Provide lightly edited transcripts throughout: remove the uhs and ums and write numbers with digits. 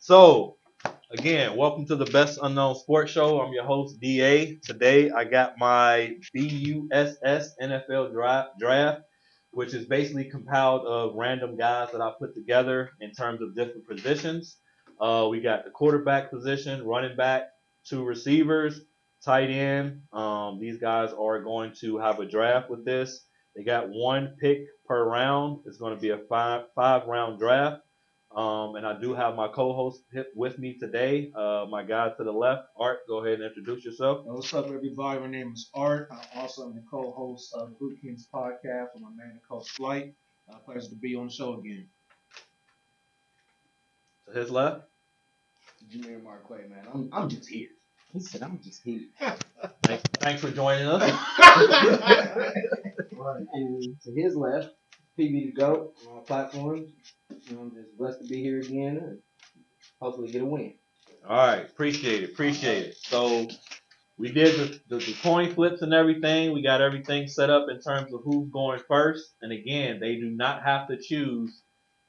So, again, welcome to the Best Unknown Sports Show. I'm your host, DA. Today, I got my BUSS NFL draft, which is basically compiled of random guys that I put together in terms of different positions. We got the quarterback position, running back, two receivers, tight end. These guys are going to have a draft with this. They got one pick per round. It's going to be a five round draft. And I do have my co-host with me today. My guy to the left, Art. Go ahead and introduce yourself. What's up, everybody? My name is Art. I also am the co-host of the Boot Kings podcast with my man, Coach Flight. Pleasure to be on the show again. To his left, Jameer Marquay, man. I'm just here. He said, I'm just here. thanks for joining us. And to his left, PB to go on our platform. I'm just blessed to be here again and hopefully get a win. All right, appreciate it. So we did the coin flips and everything. We got everything set up in terms of who's going first. And again, they do not have to choose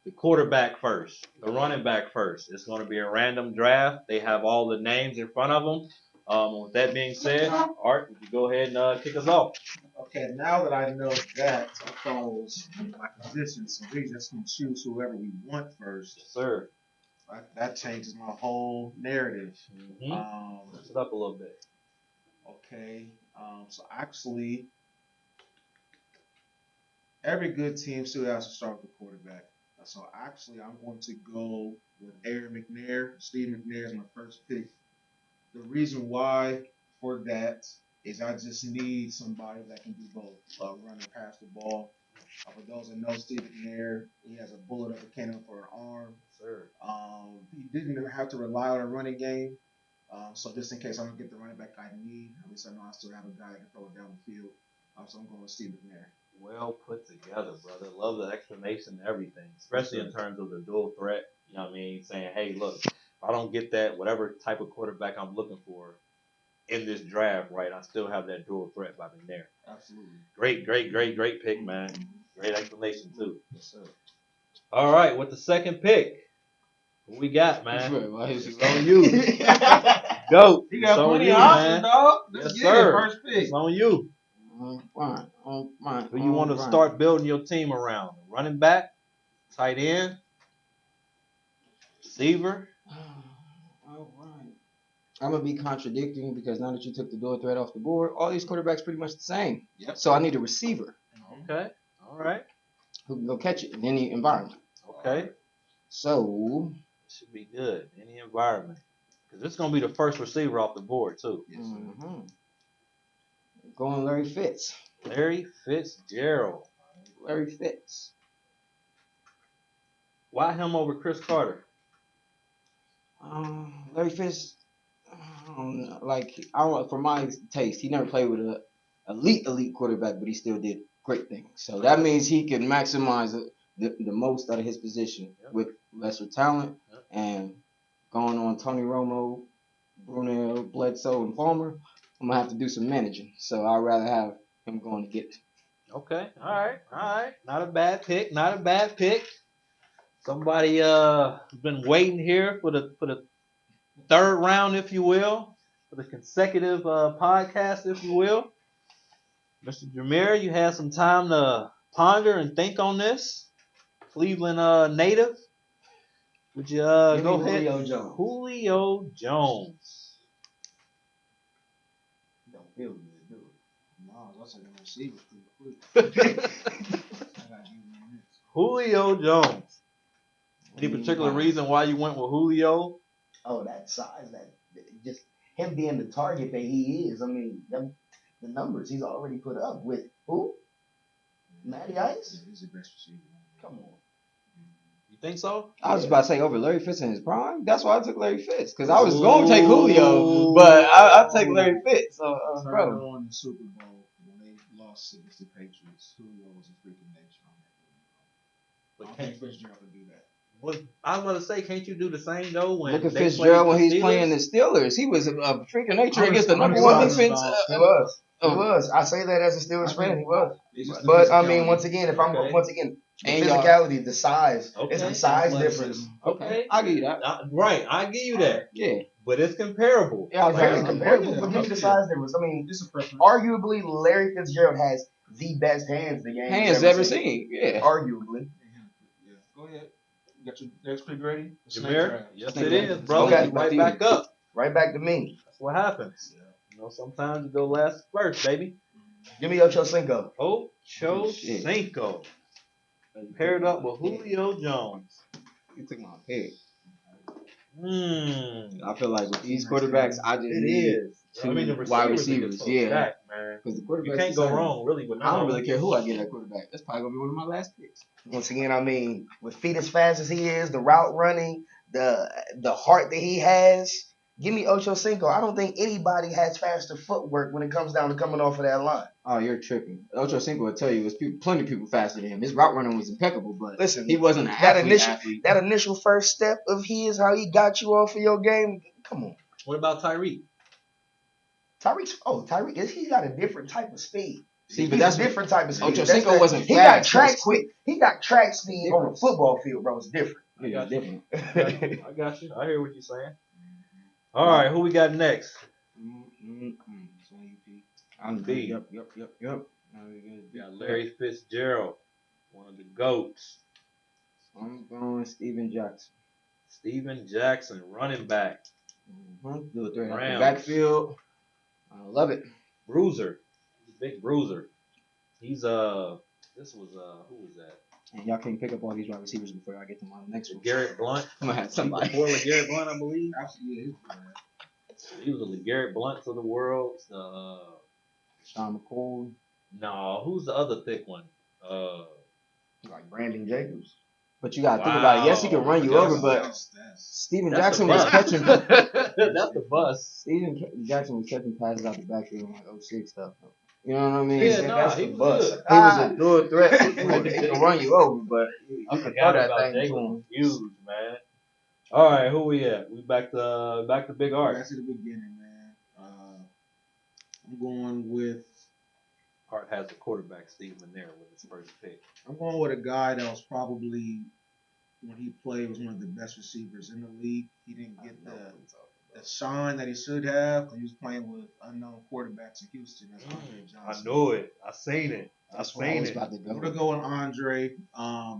the quarterback first, the running back first. It's going to be a random draft. They have all the names in front of them. With that being said, Art, would you go ahead and kick us off? Okay, now that I know that follows my position, so we just can choose whoever we want first. Yes, sir. That changes my whole narrative. Mix it up a little bit. Okay, so actually, every good team still has to start with the quarterback. So actually, I'm going to go with Aaron McNair. Steve McNair is my first pick. The reason why for that is I just need somebody that can do both, run and pass the ball. For those that know Steve McNair, he has a bullet of a cannon for an arm. Sir. He didn't even have to rely on a running game. So just in case I don't get the running back I need, at least I know I still have a guy that can throw it down the field. So I'm going with Steve McNair. Well put together, brother. Love the explanation and everything, especially in terms of the dual threat. You know what I mean? Saying, hey, look, if I don't get that, whatever type of quarterback I'm looking for in this draft, right, I still have that dual threat by McNair. Absolutely. Great pick, man. Great explanation, too. Yes, sir. All right, with the second pick, what we got, man? It's on you. Go. You got plenty of options, dog. Yes, sir. First pick. It's on you. Fine. Who you want to start building your team around? Running back, tight end, receiver. All right. I'm going to be contradicting because now that you took the dual threat off the board, all these quarterbacks pretty much the same. Yep. So I need a receiver. Okay. All right. Who can go catch it in any environment. Okay. So. Should be good. Any environment. Because this is going to be the first receiver off the board, too. Mm-hmm. Going Larry Fitz. Larry Fitzgerald. Larry Fitz. Why him over Chris Carter? Larry Fitz, for my taste, he never played with an elite quarterback, but he still did great things. So that means he can maximize the most out of his position with lesser talent. And going on Tony Romo, Brunel, Bledsoe, and Palmer, I'm going to have to do some managing. So I'd rather have him going to get it. Okay. All right. Not a bad pick. Somebody been waiting here for the third round, if you will, for the consecutive podcast, if you will. Mr. Jameer, you had some time to ponder and think on this. Cleveland native. Would you go ahead? Julio Jones. Don't feel good, do it. No, that's a good receiver. Julio Jones. Any particular reason why you went with Julio? Oh, that size, that just him being the target that he is. I mean, the numbers he's already put up with who? Matty Ice? He's the best receiver. Come on. You think so? I was about to say over Larry Fitz in his prime. That's why I took Larry Fitz because I was going to take Julio, but I take Larry Fitz. Bro, on the Super Bowl when they lost against the Patriots, Julio was a freaking nature on that. But I don't think Fitzgerald could do that. Well, I was going to say, can't you do the same though? When look at Fitzgerald when he's playing the Steelers. He was a freak of nature against the number one defense. He was. I say that as a Steelers fan. He was. But I mean, once again, The And physicality, the size. Okay. It's the size Athleticism. difference. Okay. I'll give you that. Right, I give you that. Yeah. But it's comparable. Yeah, It's very I'm comparable, bringing it. but I'm give me the bringing size difference. I mean, It's a preference. arguably, Larry Fitzgerald has the best hands the game Hands ever seen. Yeah. Arguably. Yeah. Go ahead. You got your next pick ready? Jameer? Yes, Snake it draft. is, brother. Okay. You right back up. Right back to me. That's what happens. You know, sometimes you go last first, baby. Give me Ocho Cinco. Ocho shit. Cinco. Paired up with Julio Jones. You took my pick. Hmm. I feel like with these quarterbacks, I just It need is. two I mean, the wide receivers, receivers. get Yeah. back, man. Because the quarterbacks You can't go wrong, really, with I don't none really of care who I get at quarterback. That's probably gonna be one of my last picks. Once again, I mean, with feet as fast as he is, the route running, the heart that he has, give me Ocho Cinco. I don't think anybody has faster footwork when it comes down to coming off of that line. Oh, you're tripping. Ocho Cinco will tell you there's plenty of people faster than him. His route running was impeccable, but Listen, he wasn't an that athlete. that initial first step of his, how he got you off of your game. Come on, What about Tyreek? Tyreek, he got a different type of speed. See, but He's that's a different type of speed. Ocho That's Cinco that- wasn't He fast, got he track was quick. speed. He got track speed on a Difference. football field, bro. It's different. I got you. different. I got you. I hear what you're saying. All right, who we got next? I'm B. Yep. We got Larry Fitzgerald, one of the GOATs. I'm going Steven Jackson. Steven Jackson, running back. Do a threat out the Rams. backfield. I love it. Bruiser. Big bruiser. He's this was who was that? And y'all can't pick up all these wide receivers before I get to my next one. Garrett Blunt. I'm gonna have somebody. Before LeGarrette Blunt, I believe. Absolutely. He was a LeGarrette Blunt of the world. Sean McCoy. No, who's the other thick one? Like Brandon Jacobs. But you gotta think about it. Yes, he can run you over, but Steven Jackson was catching. That's the bus. Steven Jackson was catching passes out the backfield in like 06 stuff. You know what I mean? Yeah, that's he the was bus. good. He was a dual threat. He can run you over, but I you can throw forgot that about thing to Jacobs. him. Huge, man. All right, who we at? We back to Big Art. Back to the beginning, man. I'm going with Art has the quarterback, Steve McNair, with his first pick. I'm going with a guy that was probably when he played was one of the best receivers in the league. He didn't get the shine that he should have because he was playing with unknown quarterbacks in Houston. That's Andre I Johnson. knew it. I seen it. That's where I was about to I'm go. gonna go with Andre.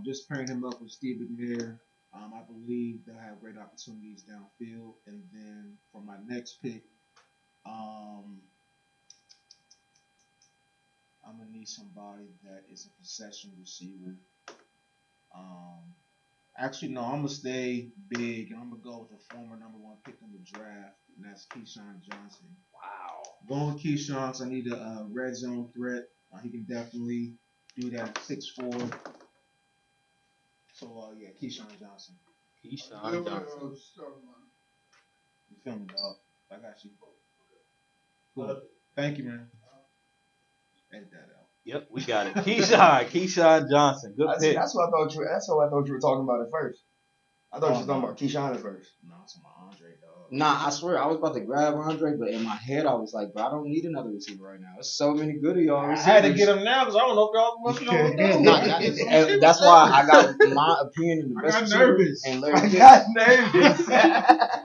Just pairing him up with Steve McNair. I believe they'll have great opportunities downfield. And then for my next pick, I'm gonna need somebody that is a possession receiver. Actually, no, I'm gonna stay big, and I'm gonna go with the former number 1 pick in the draft, and that's Keyshawn Johnson. Wow. Going with Keyshawn, so I need a red zone threat. He can definitely do that at 6'4". So yeah, Keyshawn Johnson. Keyshawn Johnson. You feel me, dog? I got you. Cool. Thank you, man. Edit that out. Yep, we got it. Keyshawn Johnson. Good pick. That's what I thought you. That's what I thought you were talking about at first. I thought you were talking about Keyshawn at first. No, it's my Andre, dog. Nah, I swear I was about to grab Andre, but in my head I was like, bro, I don't need another receiver right now. There's so many good of y'all I receivers. had to get him now because I don't know if y'all what you know. Nah, and that's why I got my opinion in the I best got receiver, nervous. And I Larry got nervous.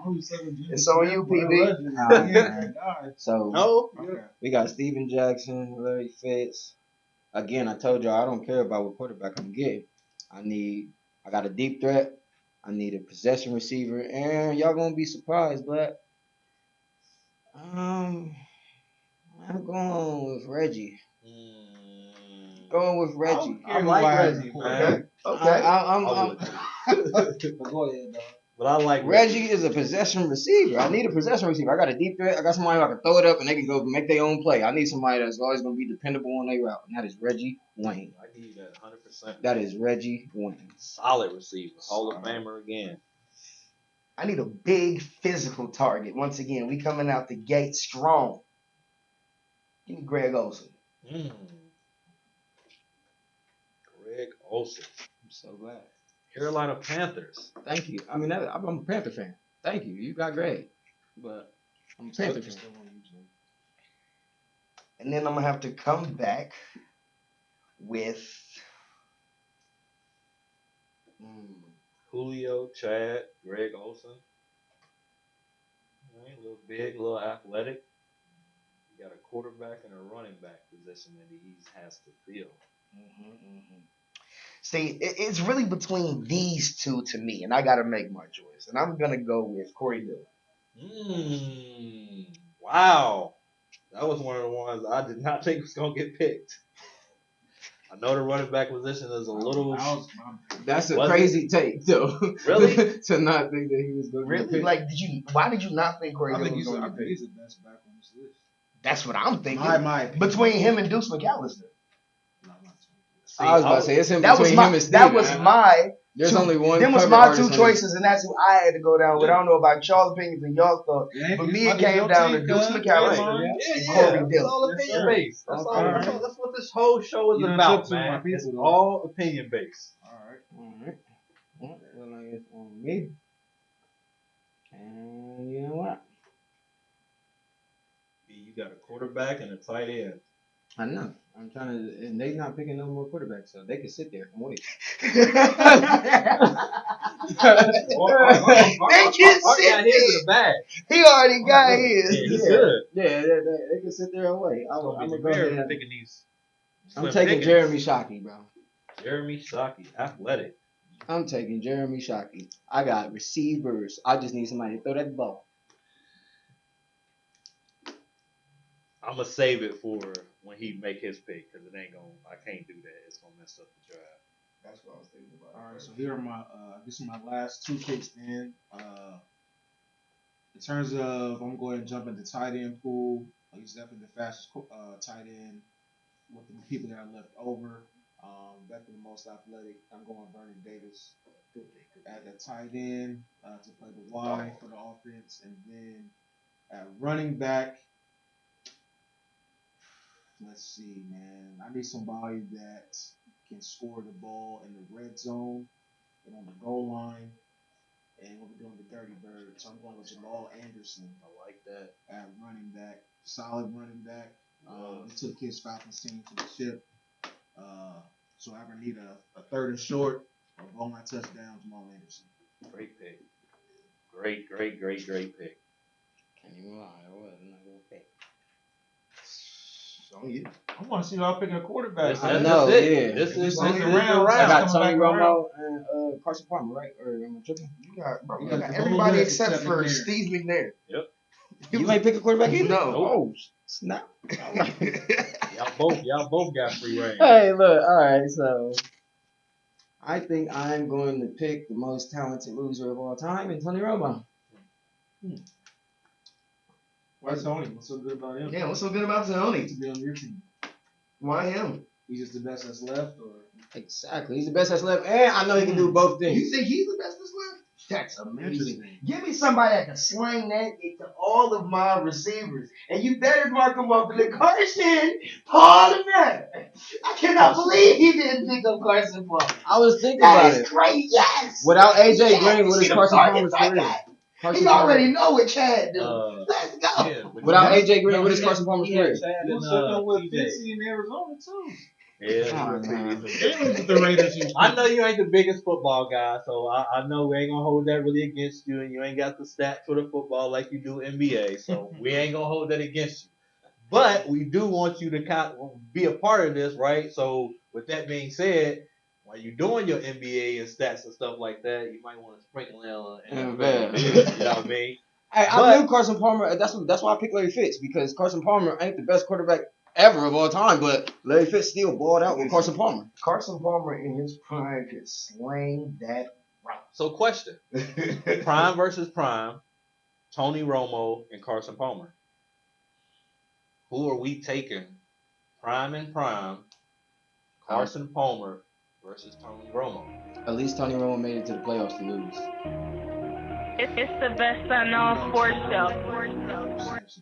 It's It's on you, PB. So No. Okay. we got Steven Jackson, Larry Fitz. Again, I told y'all I don't care about what quarterback I'm getting. I got a deep threat. I need a possession receiver, and y'all gonna be surprised, but I'm going with Reggie. Going with Reggie. I like Reggie, man. Okay. Go ahead, dog. But I like Reggie is a possession receiver. I need a possession receiver. I got a deep threat. I got somebody who I can throw it up and they can go make their own play. I need somebody that's always going to be dependable on their route, and that is Reggie Wayne. I give you that 100%. That is Reggie Wayne. Solid receiver. Hall of Famer again. I need a big physical target. Once again, we coming out the gate strong. Give me Greg Olsen. Greg Olsen. I'm so glad. Carolina Panthers. Thank you. I mean, I'm a Panther fan. Thank you. You got great. But I'm a Panther fan. And then I'm going to have to come back with Julio, Chad, Greg Olson. Right, a little big, a little athletic. You got a quarterback and a running back position that he has to fill. See, it's really between these two to me, and I got to make my choice. And I'm going to go with Corey Dillon. Wow. That was one of the ones I did not think was going to get picked. I know the running back position is a little. That's a crazy take, though. Really? To not think that he was going to Really? get picked. Like, why did you not think Corey Dillon was going to get picked? He's the best back on this list. That's what I'm thinking. My opinion. Between him and Deuce McAllister. See, I was about to say, it's in That was between my. him and Steve. That was my. There's two, only one. Them was cover my artist two on choices, and that's who I had to go down with. I don't know about y'all's opinions and y'all's thoughts, but me it came down to Deuce McAllister and Corey It's Dillon. all opinion based. That's all. Okay. That's what this whole show is You done about, took two of my man. people, It's though. all opinion based. Alright. Well, like it's on me. And you know what? You got a quarterback and a tight end. I know. I'm trying to, and they not picking no more quarterbacks, so they can sit there and wait. They can Art sit got his in there. the bag. He already got Yeah, his. he's good. Yeah, they can sit there and wait. I'm I'm gonna go ahead. And, picking these. I'm slim taking pickings. Jeremy Shockey, bro. Jeremy Shockey, athletic. I'm taking Jeremy Shockey. I got receivers. I just need somebody to throw that ball. I'm gonna save it for when he make his pick because it ain't gonna. I can't do that. It's gonna mess up the drive. That's what I was thinking about. All right, so here are my this is my last two picks. Then in terms of, I'm going to jump into tight end pool. He's definitely the fastest tight end with the people that are left over. Definitely the most athletic. I'm going Vernon Davis at the tight end to play the Y for the offense, and then at running back. Let's see, man. I need somebody that can score the ball in the red zone and on the goal line. And we'll be doing the dirty bird. So I'm going with Jamal Anderson. I like that. At running back. Solid running back. He took his Falcons team to the ship. So I need a third and short or goal line touchdown, Jamal Anderson. Great pick. Great pick. Can't even lie. I was not gonna pick. On you. I want to see y'all picking a quarterback. I know, yeah. This is This the round. round. I got Coming Tony back Romo and Carson Palmer, right? Or am I tripping? You got, bro, you You got got everybody the except except for McNair. Steve McNair. You ain't pick a quarterback either? No. Oh, snap. Y'all both got free reign. Hey, look. All right, so I think I'm going to pick the most talented loser of all time, and Tony Romo. Why Tony? What's so good about him? Yeah, what's so good about Tony? To be on your team. Why him? He's just the best that's left, or Exactly. He's the best that's left, and I know he can do both You things. think he's the best that's left? That's amazing. Interesting. Give me somebody that can slang that into all of my receivers. And you better mark him up with Carson Palmer. I cannot believe he didn't pick up Carson Palmer. I was thinking about That it. is great, yes. Without AJ Yes, Green, what see is them Carson targets Palmer's like career? that. Carson He already Palmer. know what Chad do. Let's go. Yeah, but Without you- AJ Green, No, what he is had- Carson Palmer's he had career? Chad he and was fucking with TJ. Fitzy in Arizona too. Yeah, Oh, he man. was They was with the Raiders. I know you ain't the biggest football guy, so I know we ain't gonna hold that really against you, and you ain't got the stats for the football like you do NBA, so we ain't gonna hold that against you. But we do want you to kind of be a part of this, right? So with that being said, while you're doing your NBA and stats and stuff like that, you might want to sprinkle in NFL. You know what I mean? Hey, I But- knew Carson Palmer. That's why I picked Larry Fitz, because Carson Palmer ain't the best quarterback ever of all time, but Larry Fitz still balled out with Carson Palmer. Carson Palmer in his prime could slang that So question: route. Prime versus Prime, Tony Romo and Carson Palmer. Who are we taking? Prime and Prime, Carson Palmer versus Tony Romo. At least Tony Romo made it to the playoffs to lose. It's the best unknown sports show.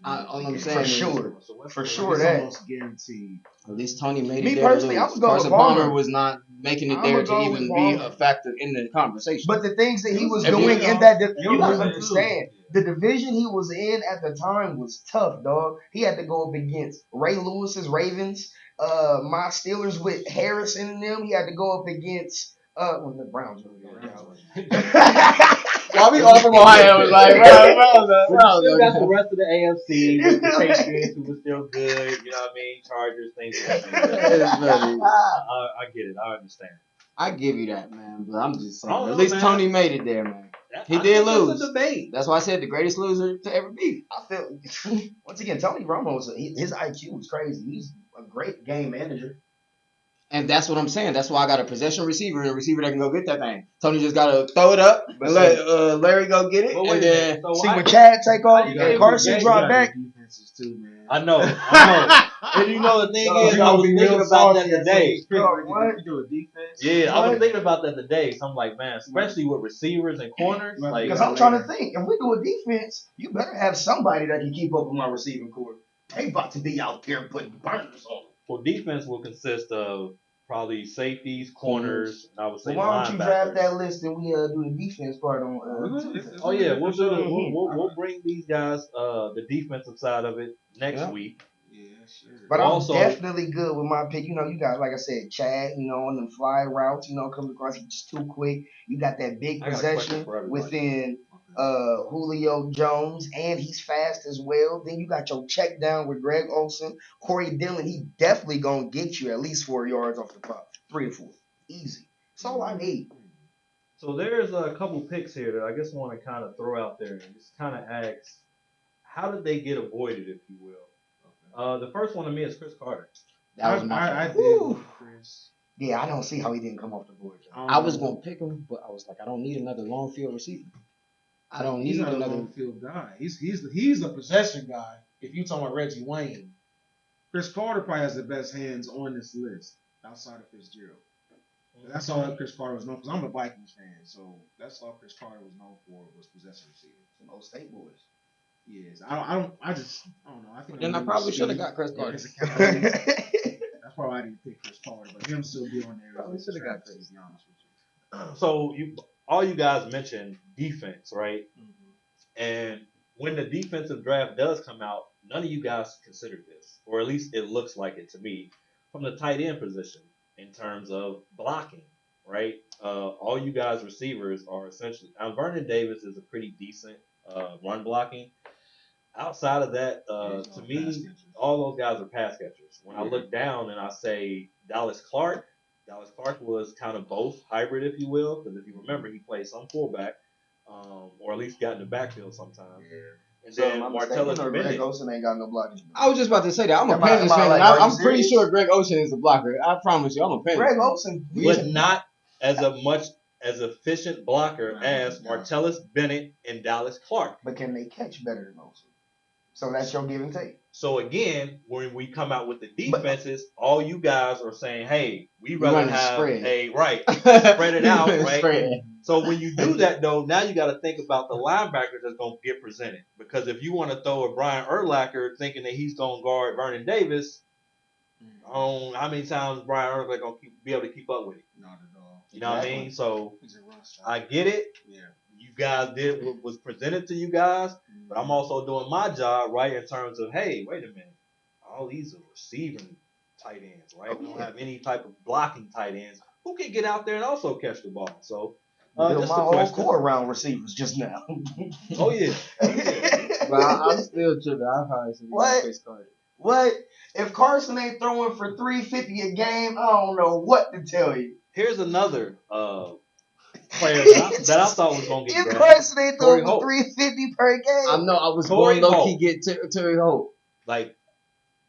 All I'm saying For is, sure. So what's For the- sure It's that. almost guaranteed. at least Tony made Me it there personally, to I lose. would go with Carson Palmer Palmer. was not making it I'ma there to go with even be Palmer. a factor in the conversation. But the things that he was If you- doing in that, You're you gotta losing understand, the division he was in at the time was tough, dog. He had to go up against Ray Lewis's Ravens, my Steelers with Harrison and them. He had to go up against Well, the Browns are While we all from Ohio, was like, bro. But you still got the rest of the AFC with the Patriots, who was still good. You know what I mean? Chargers, things of that nature. I get it. I understand. I give you that, man, but I'm just saying. I don't At know, least man. Tony made it there, man. He I did think that's lose. a debate. That's why I said the greatest loser to ever be. I feel once again, Tony Romo's his IQ is crazy. He's a great game manager. And that's what I'm saying. That's why I got a possession receiver and a receiver that can go get that thing. Tony just gotta throw it up and let Larry go get it, But and wait a then minute. So See I- when Chad take off you and gave Carson the drop game back. Defenses too, man. I know. And you know the thing No, is, you I gonna was be thinking real about that salty at today. some- Bro, what? You do a defense. Yeah, I was What? thinking about that today. So I'm like, man, especially with receivers and corners, like Because I'm trying to think, if we do a defense, you better have somebody that can keep up with my receiving core. They about to be out there putting burners on them. well, defense will consist of probably safeties, corners, and I would say Well, why don't you draft linebackers. that list and we do the defense part on Oh yeah, we'll bring these guys the defensive side of it next week. Yeah, sure. But Also- I'm definitely good with my pick. You know, you got, like I said, Chad, you know, on them fly routes, you know, comes across, he's just too quick. You got that big I got a question possession for everybody. within Julio Jones, and he's fast as well. Then you got your check down with Greg Olsen. Corey Dillon, he definitely going to get you at least 4 yards off the pop. 3 or 4. Easy. That's all I need. So there's a couple picks here that I just want to kind of throw out there and just kind of ask, how did they get avoided, if you will? The first one to me is Chris Carter. that was my I choice. did Chris. Yeah, I don't see how he didn't come off the board. John. I was gonna pick him, but I was like, I don't need another long field receiver. I don't He's need not a another. long field guy. He's a possession guy. If you talking about Reggie Wayne, Chris Carter probably has the best hands on this list outside of Fitzgerald. That's all Chris Carter was known for. 'Cause I'm a Vikings fan, so that's all Chris Carter was known for was possession receiving. Some old state boys. Yes, I don't know. I think Then I I'm probably really should have speed. got Chris Yeah, Carter. it's a Cowboys. That's probably why I didn't pick Chris Carter, but him still be on there. Probably is shoulda got attractive, to be honest with you. So all you guys mentioned defense, right? And when the defensive draft does come out, none of you guys considered this, or at least it looks like it to me, from the tight end position in terms of blocking, right? All you guys receivers are essentially now Vernon Davis is a pretty decent run blocking. Outside of that, to me, all those guys are pass catchers. When I look down and I say Dallas Clark was kind of both hybrid, if you will, because if you remember, he played some fullback, or at least got in the backfield sometimes. And So then my mistake, Martellus you know, Greg Bennett. Olsen ain't got no blocking. I was just about to say that. I'm a Am I- Panthers am I fan, like, and are you I'm pretty serious? sure Greg Ocean is the blocker. I promise you, I'm a Panthers Greg fan. Olsen, But not as efficient blocker as Martellus Bennett and Dallas Clark. but can they catch better than Olsen? So that's your give and take. So again, when we come out with the defenses, all you guys are saying, "Hey, we rather run the have spread. spread it out, right?" Spread. So when you do that, though, now you got to think about the linebackers that's going to get presented. Because if you want to throw a Brian Urlacher thinking that he's going to guard Vernon Davis, how many times Brian Urlacher going to be able to keep up with it? Not at all. You know what I mean? So He's a run stop. I get it. Yeah. You guys did what was presented to you guys, but I'm also doing my job, right, in terms of, hey, wait a minute. All these are receiving tight ends, right? We don't have any type of blocking tight ends who can get out there and also catch the ball. So, Built just my a whole question. core around receivers just now. Oh, yeah. But I'm still tripping. I probably should What? have Chris Carter. What? If Carson ain't throwing for 350 a game, I don't know what to tell you. Here's another player that I thought was going to get If drafted. Carson ain't Torrey throwing Holt. for 350 per game, I know I was Torrey going low key Holt. get Terry Holt. Like,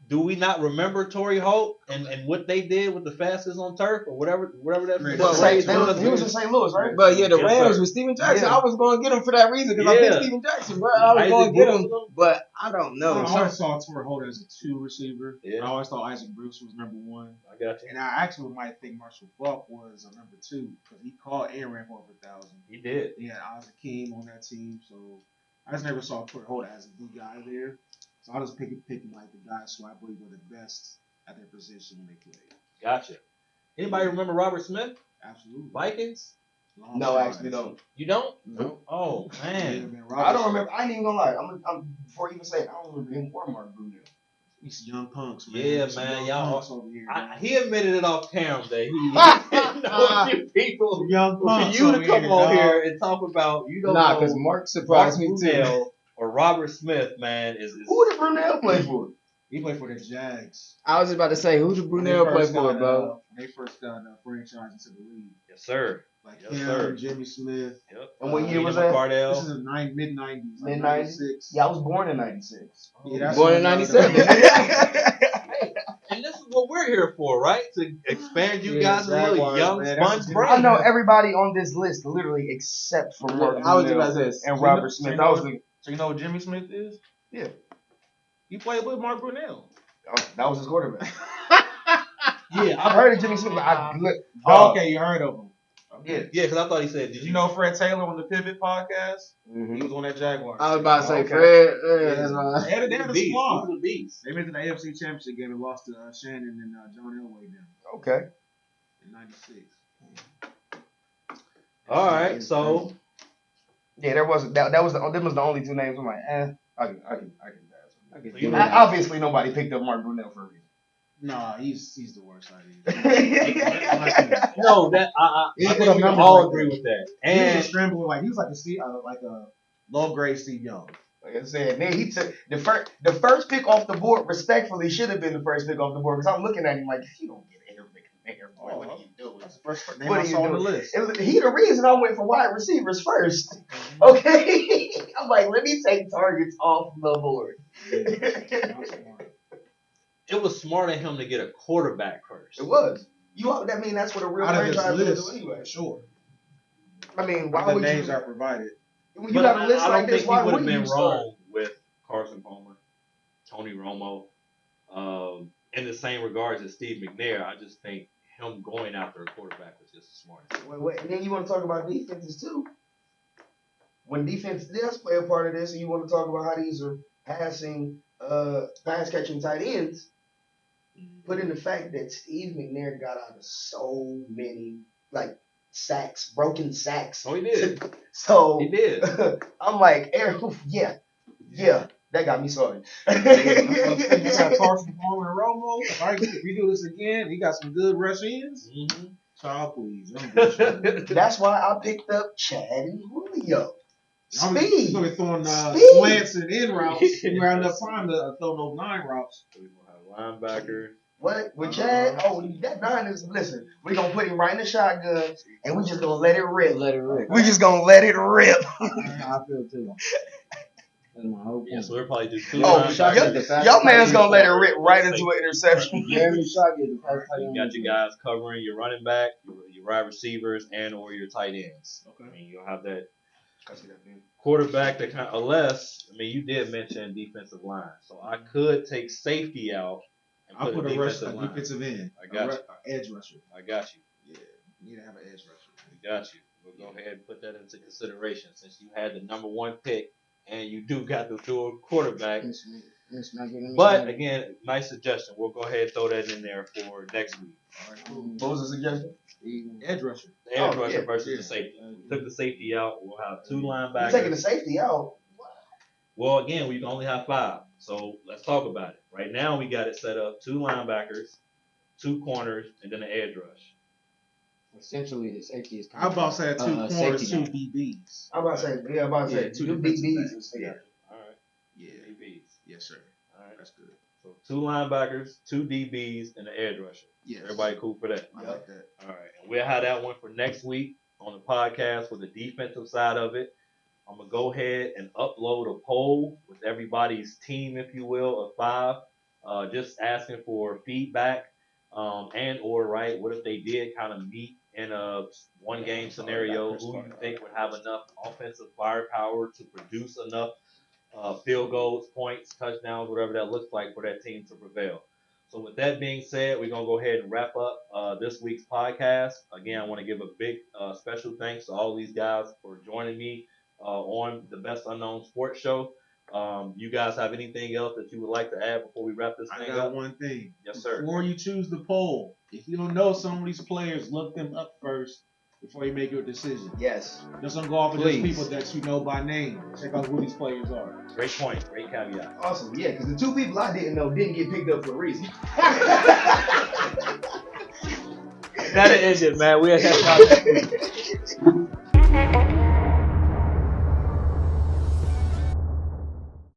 do we not remember Torrey Holt and what they did with the fastest on turf or whatever that Great. phrase was? he was in St. Louis, right? But yeah, the Yes, Rams sir. with Steven Jackson, Yeah. I was going to get him for that reason because I Yeah. picked Steven Jackson, bro. I was Isaac going to get him, Bruce. but I don't know. I always saw Torrey Holt as a 2 receiver. Yeah. I always thought Isaac Bruce was number 1. I got you. And I actually might think Marshall Falk was a number 2 because he caught and ran for over 1,000. He did. He had Isaac Keem on that team, so I just never saw Torrey Holt as the guy there. So I was picking like the guys who I believe were the best at their position when they played. Gotcha. Anybody remember Robert Smith? Absolutely. Vikings? Long No, strides. actually don't. You don't? No. Oh, Yeah, man. man, I don't remember. I ain't even gonna lie. I'm before you even say it, I don't remember him or Mark Brunell. These young punks, man. Yeah, Some man, young y'all. punks over here, man. He admitted it off camera that he didn't know a few people. Some young For punks you to over come on dog. here and talk about you don't Nah, know because Mark surprised me too. Brunell or Robert Smith, man, is Who did Brunel play for? He played for the Jags. I was just about to say, who did Brunel play for, bro? They first got franchised into the league. yes, sir. Like Yes, him, sir. Jimmy Smith. Yep. And what year Keenan was that? McCardell. This is the mid-90s. Like Mid-90s? 96. Yeah, I was born in 96. Yeah, that's Born when in y'all 97. And this is what we're here for, right? To expand you Yeah, guys a little Jaguars, young man. sponge That's- brain. I know everybody on this list, literally, except for Mark I was just Brunel about to say, and Robert Smith. I was thinking, So you know what Jimmy Smith is? Yeah. He played with Mark Brunell. oh, that was his quarterback. Yeah, I've heard of Jimmy Smith, but Okay, you heard of him. Yeah. Yeah, because I thought he said, Did you know Fred Taylor on the Pivot podcast? Mhm. He was on that Jaguars. I was about to say, Okay. Fred. Yeah, that's right. They had a beast. squad. He was a beast. They went to the AFC Championship game and lost to Shannon and John Elway then Okay. in '96. All right, so Yeah, that was the only two names. I'm like, I can pass. I could So do you- that. Obviously, nobody picked up Mark Brunel for a reason. Nah, he's the worst idea. no, that I He think put up we can numbers all like agree that. with that. He was a And scrambler, like he was like a low grade Steve Young. Like I said, man, he took the first pick off the board. Respectfully, should have been the first pick off the board because I'm looking at him like, if you don't get Eric McNair, boy, what are you doing? That's the first name What I are you saw on the doing? list. And he the reason I went for wide receivers first. Okay, I'm like, let me take targets off the board. it was smart of him to get a quarterback first. It was. That mean that's what a real Out of this franchise would list, do anyway. for sure. I mean, why The would names you? are provided. When you But got a list I like don't this, think why he would have wouldn't been you start? wrong with Carson Palmer, Tony Romo, in the same regards as Steve McNair. I just think him going after a quarterback was just the smartest. Wait, and then you want to talk about defenses too. When defense does play a part of this, and you want to talk about how these are pass catching tight ends, put in the fact that Steve McNair got out of so many sacks, broken sacks. Oh, he did. So He did. I'm like, Eric, yeah, that got me started. You got Carson Palmer and Romo. All right, if we do this again, he got some good rush ins. Mm-hmm. Child, please. I'm good shit. That's why I picked up Chad and Julio. I'm Speed. gonna be throwing Speed. slants and in routes. You have enough time to throw those 9 routes. So we're gonna have linebacker. What? With Chad? Oh, that 9 is, listen, we're going to put him right in the shotgun, and we just going to let it rip. Let it rip. We just going to let it rip. I feel too. That's my whole point. Yeah, so we'll probably do 2 Oh, linebackers. your man's going to let it rip right into an interception. Jeremy Shaw get the first tight You end. got your guys covering your running back, your wide receivers, and or your tight ends. Okay. I mean, you'll have that quarterback that kind of, unless, I mean, you did mention defensive line. So I could take safety out and I'll put a defensive line. defensive end. I got you. Edge rusher. I got you. Yeah, you need to have an edge rusher. We got you. We'll go ahead and put that into consideration since you had the number 1 pick and you do got the dual quarterback. But again, nice suggestion. We'll go ahead and throw that in there for next week. All right, cool. What was the suggestion? Edge rusher. The edge Oh, rusher yeah, versus yeah. the safety. Took the safety out. We'll have 2 You're linebackers. taking the safety out. Well, again, we can only have 5. So let's talk about it. Right now, we got it set up 2 linebackers, 2 corners, and then an edge rush. Essentially, the safety is. I'm about to say 2 corners, safety 2 net. DBs. I'm about to say, 2 two big defensive B's. backs. Yeah. All right. Yeah. DBs. Yes, sir. All right. That's good. So 2 linebackers, 2 DBs, and an edge rusher. Yes. Everybody cool for that? I like that. All right. And we'll have that one for next week on the podcast for the defensive side of it. I'm going to go ahead and upload a poll with everybody's team, if you will, of 5. Just asking for feedback and or, right, what if they did kind of meet in a one-game scenario? Who you think would have enough offensive firepower to produce enough field goals, points, touchdowns, whatever that looks like for that team to prevail. So with that being said, we're going to go ahead and wrap up this week's podcast. Again, I want to give a big special thanks to all these guys for joining me on the Best Unknown Sports Show. You guys have anything else that you would like to add before we wrap this I thing got up? one thing. Yes, sir. Before you choose the poll, if you don't know some of these players, look them up first before you make your decision. Yes. Just don't go off of just Please. people that you know by name. Check out who these players are. Great point. Great caveat. Awesome. Yeah, because the two people I didn't know didn't get picked up for a reason. That'll end it, man. We'll have